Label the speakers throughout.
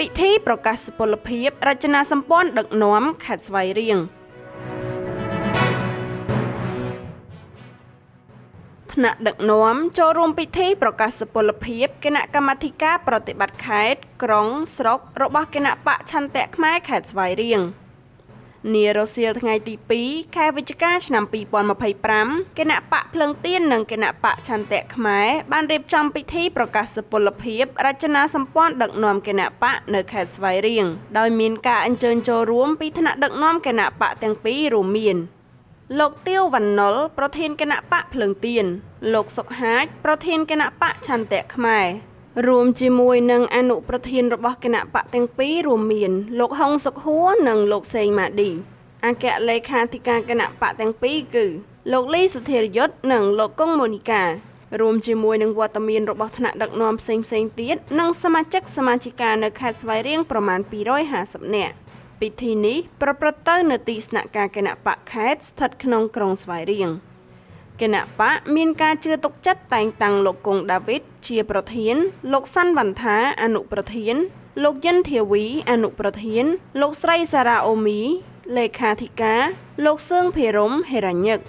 Speaker 1: ពិធីប្រកាសសុពលភាពរចនាសម្ព័ន្ធដឹកនាំខេត្តស្វាយរៀងថ្នាក់ដឹកនាំចូលរួមពិធីប្រកាសសុពលភាពគណៈកម្មាធិការប្រតិបត្តិខេត្តក្រុងស្រុករបស់គណៈបកឆន្ទៈខ្មែរខេត្តស្វាយរៀងនារសៀលថ្ងៃទី2ខែវិច្ឆិកាឆ្នាំ2025គណៈបកភ្លឹងទៀននិងគណៈបកឆន្ទៈខ្មែរបានរៀបចំពិធីប្រកាសសុពលភាពរចនាសម្ព័ន្ធដឹកនាំគណៈបកនៅខេត្តស្វាយរៀងដោយមានការអញ្ជើញចូលរួមពីថ្នាក់ដឹកនាំគណៈបកទាំងពីររួមមានលោកទាវវណ្ណុលប្រធានគណៈបកភ្លឹងទៀនលោកសុកហាជប្រធានគណៈបកឆន្ទៈខ្មែររួមជាមួយនឹងអនុប្រធានរបស់គណៈបកទាំងពីររួមមានលោកហុងសុកហួរនិងលោកសេងម៉ាឌីអគ្គលេខាធិការគណៈបកទាំងពីរគឺលោកលីសុធិរយុទ្ធនិងលោកកុងម៉ូនីការួមជាមួយនឹងវត្តមានរបស់ថ្នាក់ដឹកនាំផ្សេងៗទៀតនិងសមាជិកសមាជិកានៅខេត្តស្វាយរៀងប្រមាណ250នាក់ពិធីនេះប្រព្រឹត្តទៅនៅទីស្នាក់ការគណៈបកខេត្តស្ថិតក្នុងក្រុងស្វាយរៀងគណៈបកមានការជឿទុកចិត្តតែងតាំងលោកគង់ដាវីតជាប្រធានលោកសាន់វណ្ថាអនុប្រធានលោកយិនធាវីអនុប្រធានលោកស្រីសារ៉ាអូមីលេខាធិការលោកសឿងភិរមហេរញ្ញឹក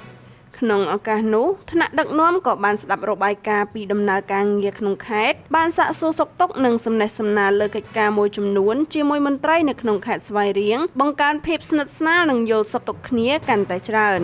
Speaker 1: ក្នុងឱកាសនោះថ្នាក់ដឹកនាំក៏បានស្ដាប់របាយការណ៍ពីដំណើរការងារក្នុងខេត្តបានសាកសួរសុខទុក្ខនិងសំណេះសំណាលលើកិច្ចការមួយចំនួនជាមួយមន្ត្រីនៅក្នុងខេត្តស្វាយរៀងបង្កើនភាពស្និទ្ធស្នាលនិងយល់សុខទុក្ខគ្នាកាន់តែច្រើន